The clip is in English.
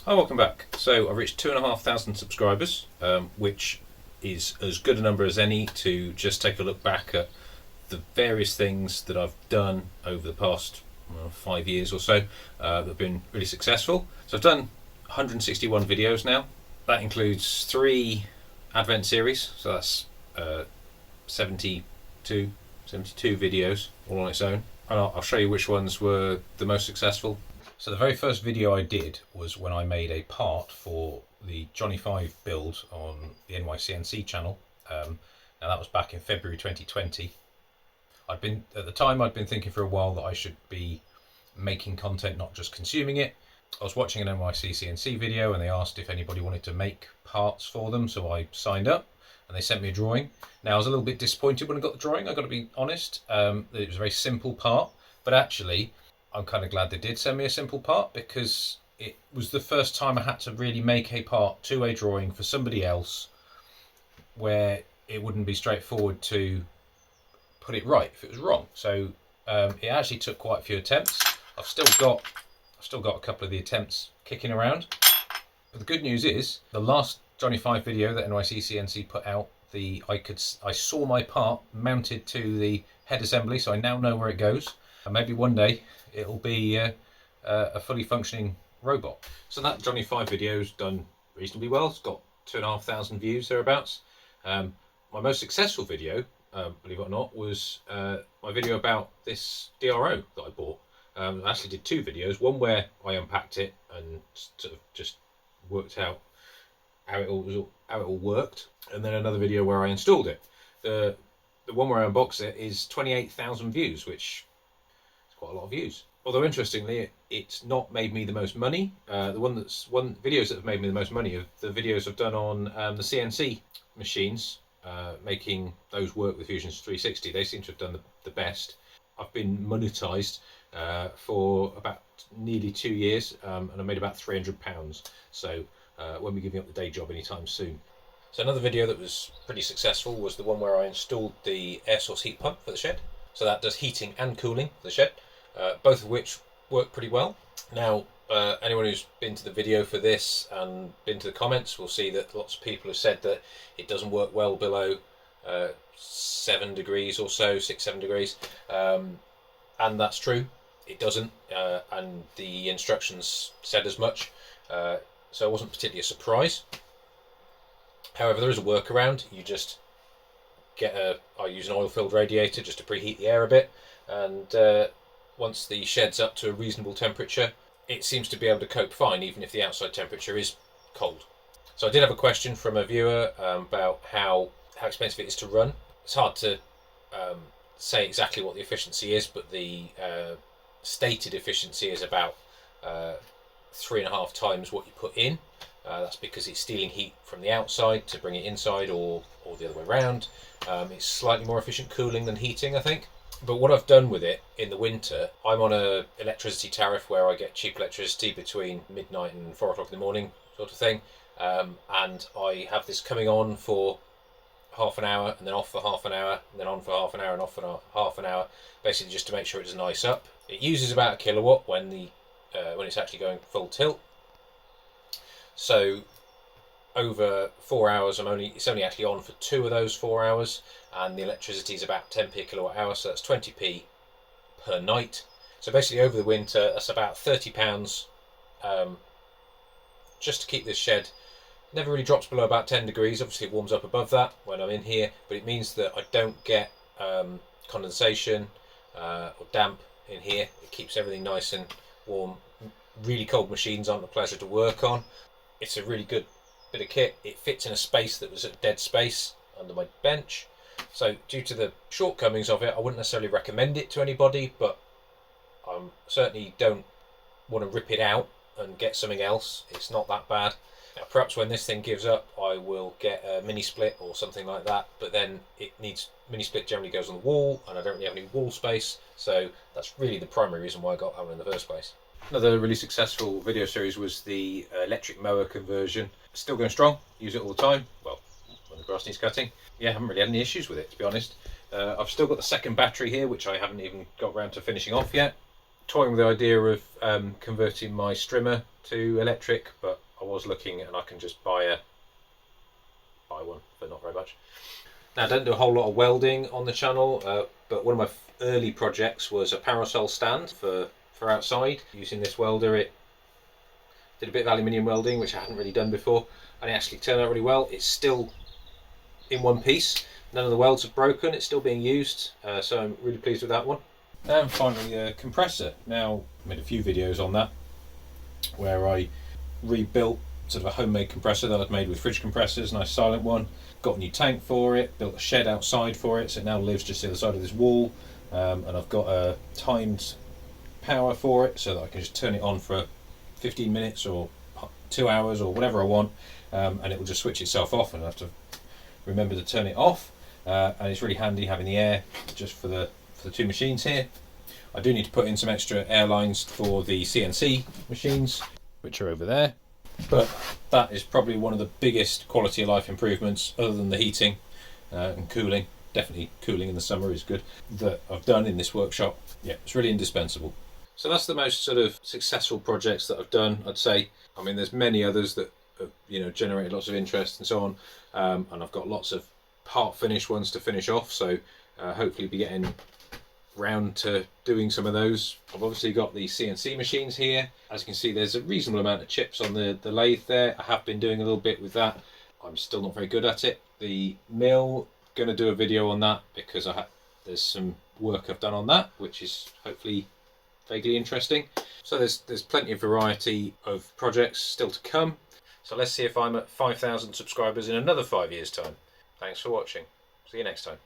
Hi, welcome back. So I've reached 2,500 subscribers, which is as good a number as any to just take a look back at the various things that I've done over the past 5 years or so that have been really successful. So I've done 161 videos now. That includes 3 Advent series, so that's 72 videos all on its own. And I'll show you which ones were the most successful. So the very first video I did was when I made a part for the Johnny 5 build on the NYCNC channel. Now that was back in February 2020. At the time I'd been thinking for a while that I should be making content, not just consuming it. I was watching an NYCNC video and they asked if anybody wanted to make parts for them, so I signed up and they sent me a drawing. Now I was a little bit disappointed when I got the drawing, I've got to be honest. It was a very simple part, but actually I'm kind of glad they did send me a simple part, because it was the first time I had to really make a part to a drawing for somebody else where it wouldn't be straightforward to put it right if it was wrong. So it actually took quite a few attempts. I've still got a couple of the attempts kicking around. But the good news is the last Johnny 5 video that NYCNC put out, I saw my part mounted to the head assembly, so I now know where it goes. And maybe one day it'll be a fully functioning robot. So that Johnny 5 video's done reasonably well. It's got 2,500 views thereabouts. My most successful video, believe it or not, was my video about this DRO that I bought. I actually did 2 videos. One where I unpacked it and sort of just worked out how it all worked, and then another video where I installed it. The one where I unboxed it is 28,000 views, which is quite a lot of views. Although interestingly, it's not made me the most money. The videos that have made me the most money are the videos I've done on the CNC machines, making those work with Fusion 360. They seem to have done the best. I've been monetized for about nearly 2 years, and I made about £300. So won't be giving up the day job anytime soon. So another video that was pretty successful was the one where I installed the air source heat pump for the shed. So that does heating and cooling for the shed, both of which work pretty well. Now, anyone who's been to the video for this and been to the comments will see that lots of people have said that it doesn't work well below 7 degrees or so, 6-7 degrees, and that's true. It doesn't, and the instructions said as much, so it wasn't particularly a surprise. However, there is a workaround. You just I use an oil-filled radiator just to preheat the air a bit, and once the shed's up to a reasonable temperature, it seems to be able to cope fine, even if the outside temperature is cold. So I did have a question from a viewer about how expensive it is to run. It's hard to say exactly what the efficiency is, but the stated efficiency is about 3.5 times what you put in. That's because it's stealing heat from the outside to bring it inside, or the other way around. It's slightly more efficient cooling than heating, I think. But what I've done with it in the winter, I'm on a electricity tariff where I get cheap electricity between midnight and 4 o'clock in the morning, sort of thing. And I have this coming on for half an hour and then off for half an hour and then on for half an hour and off for half an hour, basically just to make sure it doesn't ice up. It uses about 1 kilowatt when it's actually going full tilt. So over 4 hours, it's only actually on for 2 of those 4 hours, and the electricity is about 10p a kilowatt hour, so that's 20p per night. So basically over the winter, that's about £30 just to keep this shed. Never really drops below about 10 degrees. Obviously it warms up above that when I'm in here, but it means that I don't get condensation or damp in here. It keeps everything nice and warm. Really cold machines aren't a pleasure to work on. It's a really good bit of kit. It fits in a space that was a dead space under my bench. So due to the shortcomings of it, I wouldn't necessarily recommend it to anybody, but I certainly don't want to rip it out and get something else. It's not that bad. Now, perhaps when this thing gives up, I will get a mini split or something like that, but then mini split generally goes on the wall, and I don't really have any wall space, so that's really the primary reason why I got that one in the first place. Another really successful video series was the electric mower conversion. Still going strong, use it all the time, well, when the grass needs cutting. Yeah, I haven't really had any issues with it, to be honest. I've still got the second battery here, which I haven't even got around to finishing off yet. Toying with the idea of converting my strimmer to electric, but I was looking and I can just buy one for not very much. Now I don't do a whole lot of welding on the channel, but one of my early projects was a parasol stand for outside. Using this welder, it did a bit of aluminium welding, which I hadn't really done before, and it actually turned out really well. It's still in one piece. None of the welds have broken. It's still being used, so I'm really pleased with that one. And finally, a compressor. Now, I made a few videos on that, where I rebuilt sort of a homemade compressor that I'd made with fridge compressors, nice silent one. Got a new tank for it, built a shed outside for it, so it now lives just the other side of this wall. And I've got a timed power for it, so that I can just turn it on for 15 minutes or 2 hours or whatever I want, and it will just switch itself off, and I have to remember to turn it off. And it's really handy having the air just for the two machines here. I do need to put in some extra air lines for the CNC machines, which are over there. But that is probably one of the biggest quality of life improvements, other than the heating and cooling. Definitely cooling in the summer is good, that I've done in this workshop. Yeah, it's really indispensable. So that's the most sort of successful projects that I've done, I'd say. I mean, there's many others that have, generated lots of interest and so on. And I've got lots of part finished ones to finish off. So hopefully be getting round to doing some of those. I've obviously got the CNC machines here. As you can see, there's a reasonable amount of chips on the lathe there. I have been doing a little bit with that. I'm still not very good at it. The mill, going to do a video on that, because there's some work I've done on that, which is hopefully vaguely interesting. So there's plenty of variety of projects still to come. So let's see if I'm at 5,000 subscribers in another 5 years' time. Thanks for watching. See you next time.